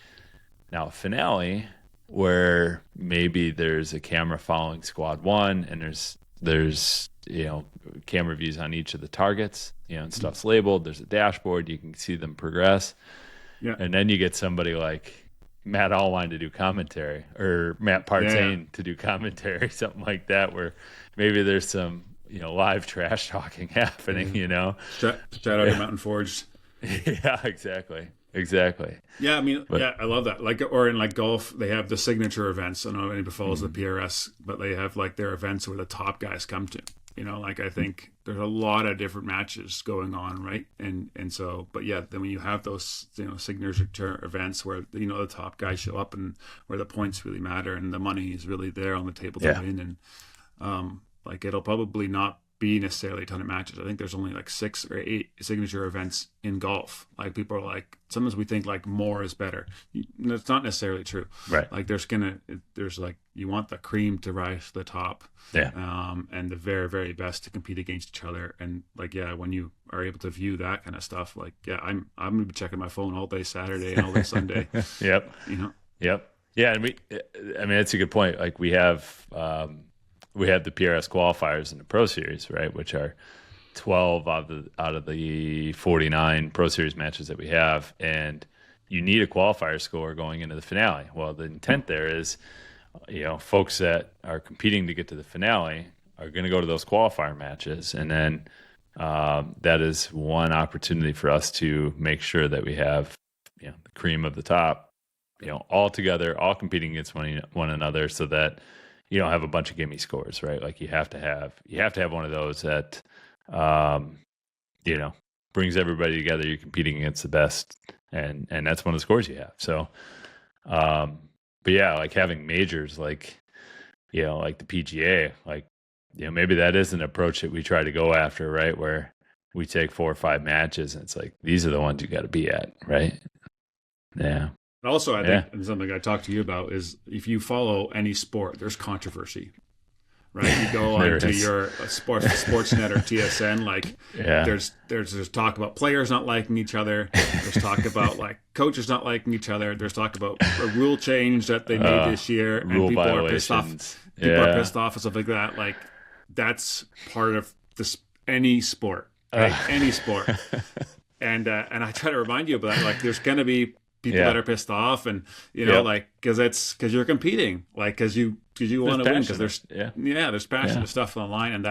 now a finale where maybe there's a camera following squad 1 and there's camera views on each of the targets, and stuff's labeled. There's a dashboard. You can see them progress. Yeah. And then you get somebody like Matt Allwine to do commentary, or Matt Partain to do commentary, something like that, where maybe there's some, live trash talking happening, Shout out to Mountain Forged. Yeah, exactly. Yeah, I mean, I love that. Like, or in like golf, they have the signature events. I don't know if anybody follows the PRS, but they have like their events where the top guys come to. Like I think there's a lot of different matches going on, right? And so, but yeah, then when you have those signature events where the top guys show up and where the points really matter and the money is really there on the table to win, and like it'll probably not be necessarily a ton of matches. I think there's only like 6 or 8 signature events in golf. Like people are like, sometimes we think like more is better. It's not necessarily true. Right. Like there's like, you want the cream to rise to the top. Yeah. And the very, very best to compete against each other. And like, when you are able to view that kind of stuff, like, I'm going to be checking my phone all day Saturday and all day Sunday. Yep. Yep. Yeah. And that's a good point. Like we have the PRS qualifiers in the Pro Series, right, which are 12 out of the 49 Pro Series matches that we have, and you need a qualifier score going into the finale. Well, the intent there is, folks that are competing to get to the finale are going to go to those qualifier matches, and then that is one opportunity for us to make sure that we have, the cream of the top, all together, all competing against one another, so that you don't have a bunch of gimme scores, right? Like you have to have one of those that, brings everybody together. You're competing against the best, and that's one of the scores you have. So, but yeah, like having majors, like the PGA, like maybe that is an approach that we try to go after, right? Where we take 4 or 5 matches, and it's like these are the ones you got to be at, right? Yeah. Also, I think and something I talked to you about is if you follow any sport, there's controversy, right? You go onto your Sportsnet or TSN, like there's talk about players not liking each other. There's talk about like coaches not liking each other. There's talk about a rule change that they made this year, and people are pissed off. People are pissed off and stuff like that. Like that's part of this any sport, right? Any sport. And I try to remind you about that. Like there's gonna be people that are pissed off, and like because you're competing, like because you want to win, because there's passionate stuff on the line, and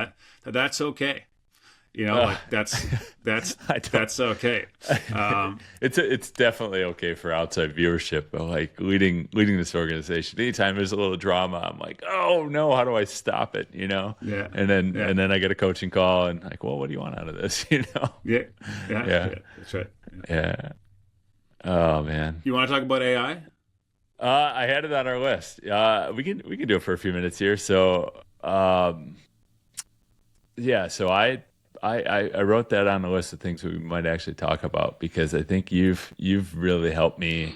that's okay. Like that's okay. It's definitely okay for outside viewership, but like leading this organization, anytime there's a little drama, I'm like, oh no, how do I stop it? And then I get a coaching call, and like, well, what do you want out of this? Yeah, that's right. Yeah. Oh man. You want to talk about AI? I had it on our list. We can do it for a few minutes here. So um, yeah, so I wrote that on the list of things we might actually talk about, because I think you've really helped me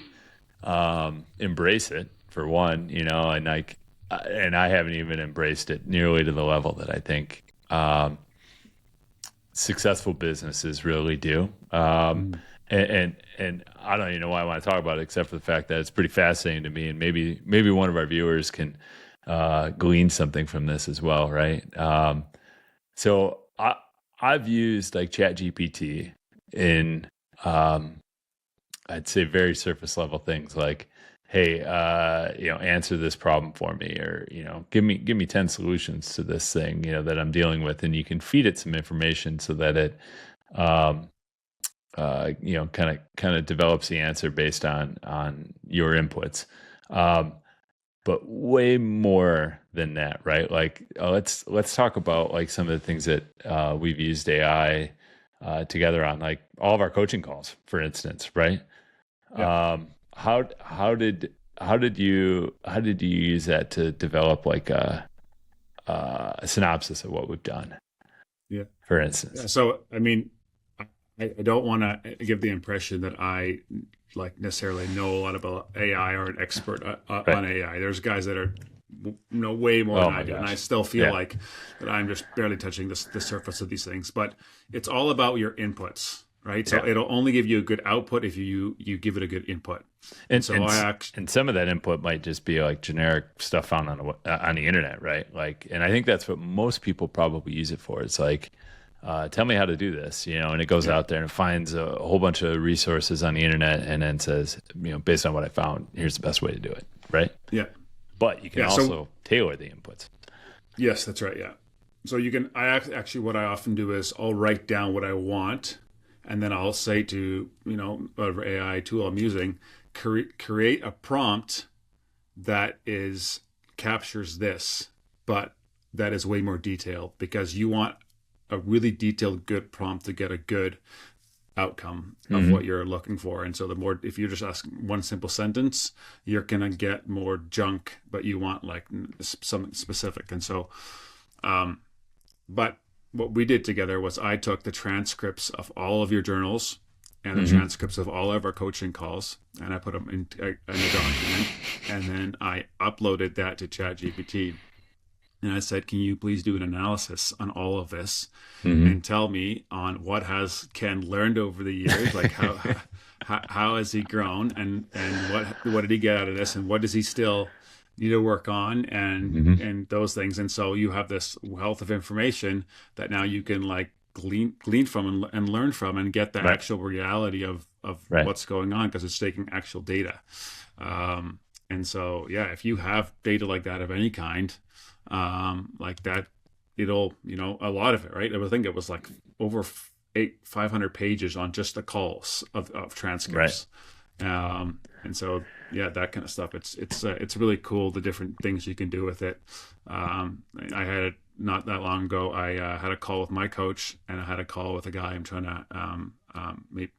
embrace it, for one, and and I haven't even embraced it nearly to the level that I think successful businesses really do. And I don't even know why I want to talk about it, except for the fact that it's pretty fascinating to me, and maybe one of our viewers can glean something from this as well, right? So I've used like ChatGPT in I'd say very surface level things like, hey, answer this problem for me, or give me 10 solutions to this thing that I'm dealing with, and you can feed it some information so that it kind of develops the answer based on your inputs. But way more than that, right? Like, let's talk about like some of the things that we've used AI together on, like all of our coaching calls, for instance, right? Yeah. How did you use that to develop like a synopsis of what we've done? Yeah. For instance. Yeah, so I mean, I don't want to give the impression that I like necessarily know a lot about AI or an expert Right. on AI. There's guys that are know way more than I do, and I still feel like that I'm just barely touching the surface of these things. But it's all about your inputs, right? So it'll only give you a good output if you give it a good input. And so and some of that input might just be like generic stuff found on the internet, right? Like, and I think that's what most people probably use it for. It's like, tell me how to do this, and it goes out there and it finds a whole bunch of resources on the internet and then says, based on what I found, here's the best way to do it, right? Yeah. But you can also tailor the inputs. Yes, that's right. Yeah. So you can. Actually, what I often do is I'll write down what I want, and then I'll say to whatever AI tool I'm using, create a prompt that captures this, but that is way more detailed, because you want a really detailed, good prompt to get a good outcome of what you're looking for. And so if you just ask one simple sentence, you're going to get more junk, but you want like something specific. And so, but what we did together was I took the transcripts of all of your journals and the transcripts of all of our coaching calls, and I put them in a document, and then I uploaded that to ChatGPT. And I said, can you please do an analysis on all of this and tell me on what has Ken learned over the years, like how has he grown, and what did he get out of this, and what does he still need to work on, and those things. And so you have this wealth of information that now you can like glean from and learn from, and get the actual reality of what's going on, because it's taking actual data. And so, if you have data like that of any kind, like that, it'll, a lot of it, right? I think it was like over 500 pages on just the calls of transcripts. Right. And so, that kind of stuff. It's really cool, the different things you can do with it. I had it not that long ago. I had a call with my coach, and I had a call with a guy I'm trying to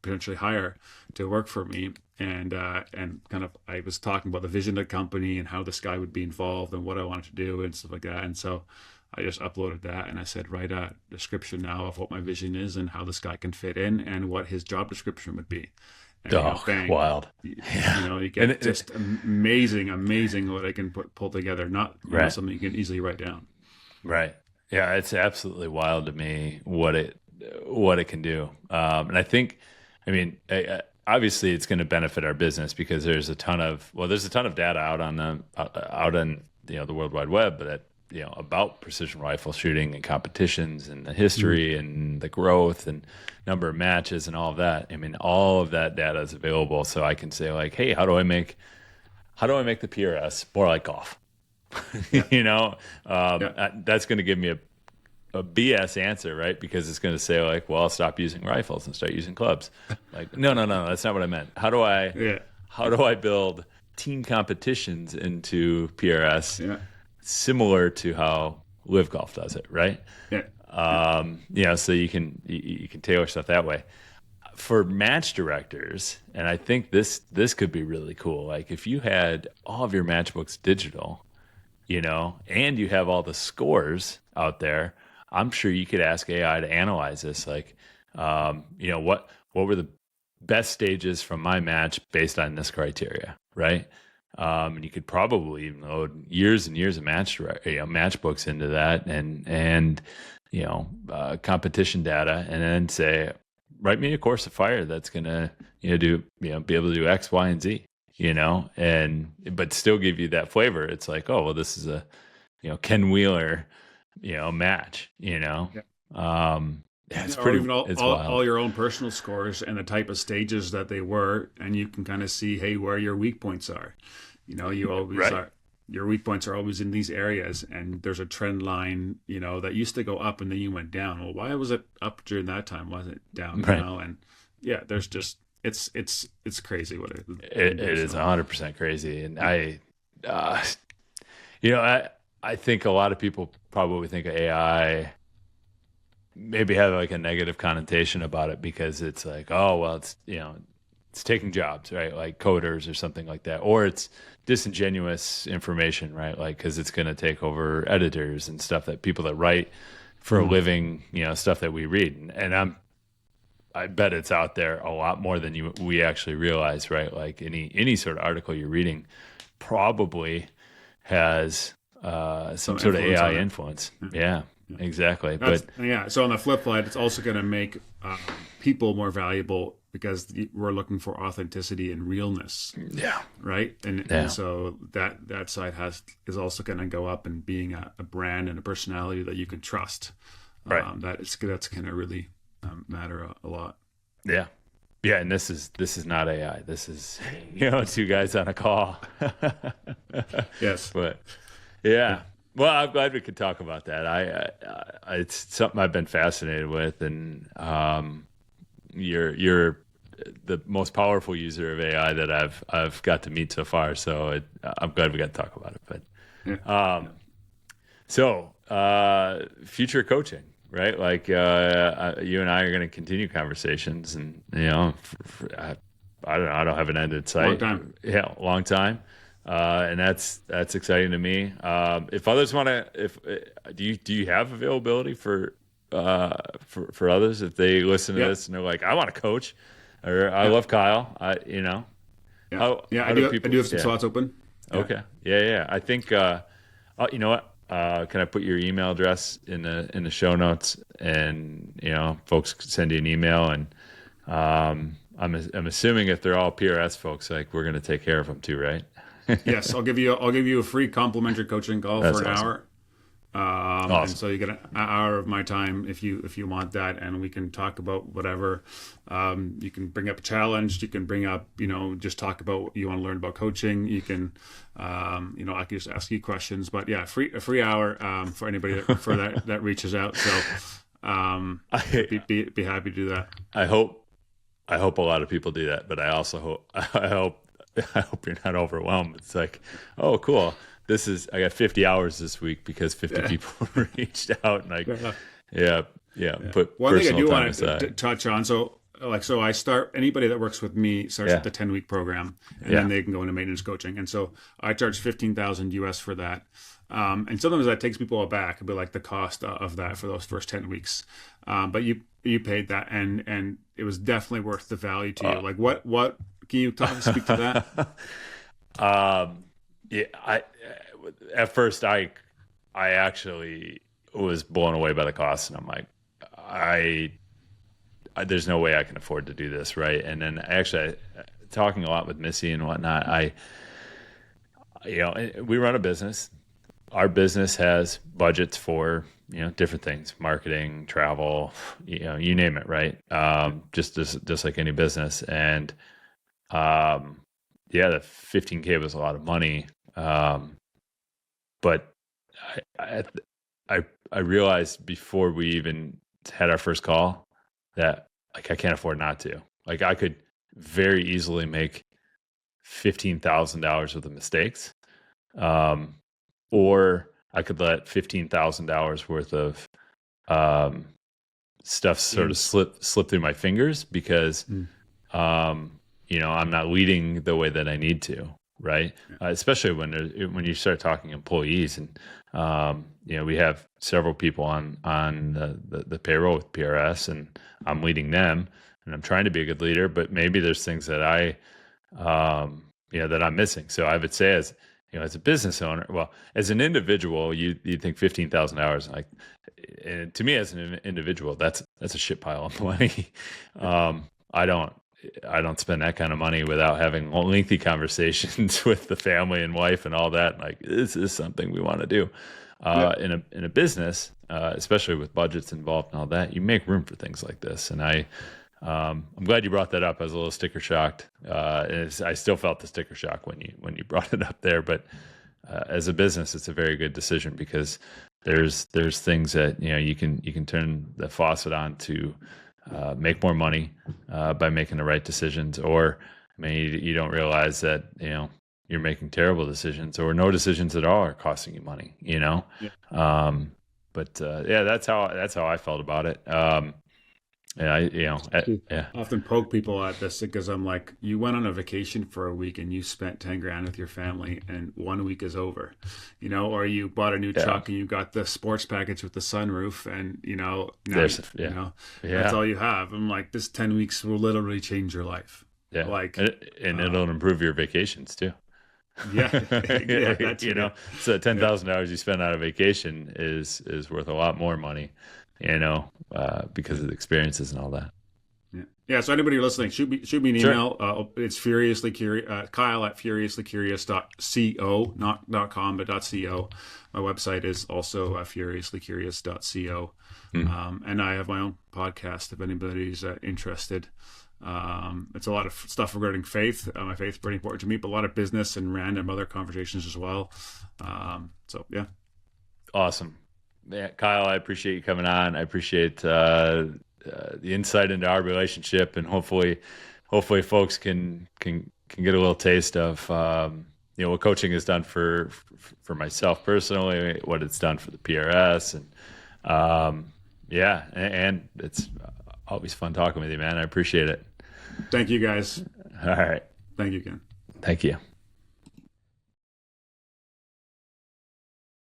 potentially hire to work for me. And kind of, I was talking about the vision of the company and how this guy would be involved and what I wanted to do and stuff like that. And so I just uploaded that, and I said, write a description now of what my vision is and how this guy can fit in and what his job description would be. And, bang, wild. You get just amazing what I can pull together, not something you can easily write down. Right. Yeah, it's absolutely wild to me what it can do. And I think, obviously it's going to benefit our business, because there's a ton of data out on the World Wide Web, but about precision rifle shooting and competitions and the history and the growth and number of matches and all of that. All of that data is available, so I can say like, hey, how do I make the PRS more like golf? That's going to give me a BS answer, right? Because it's going to say like, well, I'll stop using rifles and start using clubs. Like, no, that's not what I meant. How do I build team competitions into PRS similar to how Live Golf does it, right? So you can tailor stuff that way. For match directors, and I think this could be really cool. Like if you had all of your match books digital, and you have all the scores out there. I'm sure you could ask AI to analyze this. Like, what were the best stages from my match based on this criteria, right? And you could probably even load years and years of match books into that, and competition data, and then say, write me a course of fire that's gonna be able to do X, Y, and Z, but still give you that flavor. It's like, oh well, this is a Ken Wheeler match. It's or pretty. even It's wild. all your own personal scores and the type of stages that they were, and you can kind of see, hey, where your weak points are. You always Right. are. Your weak points are always in these areas, and there's a trend line, that used to go up and then you went down. Well, why was it up during that time? Why is it down Right. now? And yeah, there's just it's crazy what It is 100% crazy, and I think a lot of people probably think of AI maybe have like a negative connotation about it because it's like, oh well, it's taking jobs, right? Like coders or something like that, or it's disingenuous information, right? Like because it's going to take over editors and stuff, that people that write for a living, stuff that we read, and I bet it's out there a lot more than we actually realize, right? Like any sort of article you're reading probably has some sort of AI influence. Yeah, exactly. So on the flip side, it's also going to make people more valuable because we're looking for authenticity and realness. Yeah. Right. And so that side is also going to go up, and being a brand and a personality that you can trust. Right. That's going to really matter a lot. Yeah. Yeah. And this is not AI. This is, two guys on a call. Yes. But yeah. Well, I'm glad we could talk about that. It's something I've been fascinated with, and you're the most powerful user of AI that I've got to meet so far. So I'm glad we got to talk about it. But so future coaching, right? Like you and I are going to continue conversations, and I don't know. I don't have an end in sight. Long time. Yeah, long time. And that's exciting to me. If others want to, do you have availability for others if they listen to this and they're like, I want to coach, or I love Kyle, I do have some slots open. Okay. Yeah. I think, you know what? Can I put your email address in the show notes, and folks send you an email, and I'm assuming if they're all PRS folks, like we're going to take care of them too, right? Yes, I'll give you a free complimentary coaching call for an hour. Awesome. And so you get an hour of my time if you want that, and we can talk about whatever. You can bring up a challenge. You can bring up, just talk about what you want to learn about coaching. You can, I can just ask you questions. But yeah, a free hour for anybody that reaches out. So be happy to do that. I hope a lot of people do that, but I also hope you're not overwhelmed. It's like, oh, cool. I got 50 hours this week because 50 people reached out, and put one thing I do want aside. to touch on. So I start, anybody that works with me starts with the 10-week program, and then they can go into maintenance coaching. And so I charge $15,000 US for that. And sometimes that takes people aback, a bit like the cost of that for those first 10 weeks. But you paid that, and it was definitely worth the value to you. Like what can you speak to that? At first I actually was blown away by the cost, and I'm like, there's no way I can afford to do this, right? And then actually, talking a lot with Missy and whatnot, we run a business. Our business has budgets for different things, marketing, travel, you name it, right? Just like any business, and the $15K was a lot of money. But I realized before we even had our first call that I can't afford not to. Like I could very easily make $15,000 worth of mistakes, or I could let $15,000 worth of stuff sort of slip through my fingers because I'm not leading the way that I need to. right? Especially when you start talking employees, and we have several people on the payroll with PRS, and I'm leading them, and I'm trying to be a good leader, but maybe there's things that that I'm missing. So I would say, as a business owner, well, as an individual, you think 15,000 hours, like, and to me as an individual, that's a shit pile of money. I don't spend that kind of money without having lengthy conversations with the family and wife and all that. Like, this is something we want to do. In a business, especially with budgets involved and all that, you make room for things like this. And I'm glad you brought that up. I was a little sticker shocked. I still felt the sticker shock when you brought it up there. But as a business, it's a very good decision, because there's things that you can turn the faucet on to make more money by making the right decisions, or you don't realize that you're making terrible decisions, or no decisions at all are costing you money. That's how I felt about it. I often poke people at this, because I'm like, you went on a vacation for a week and you spent 10 grand with your family, and 1 week is over, or you bought a new truck and you got the sports package with the sunroof, and that's all you have. I'm like, this 10 weeks will literally change your life. Yeah. And it'll improve your vacations too. Yeah. That's so 10,000 hours you spend on a vacation is worth a lot more money, because of the experiences and all that. Yeah. So anybody listening, shoot me an email. It's furiously curious, Kyle at furiouslycurious.co, not .com, but .co. My website is also furiouslycurious.co. And I have my own podcast if anybody's interested. It's a lot of stuff regarding faith. My faith is pretty important to me, but a lot of business and random other conversations as well. Awesome. Yeah, Kyle, I appreciate you coming on. I appreciate the insight into our relationship, and hopefully folks can get a little taste of what coaching has done for myself personally, what it's done for the PRS, and and it's always fun talking with you, man. I appreciate it. Thank you, guys. All right. Thank you again. Thank you.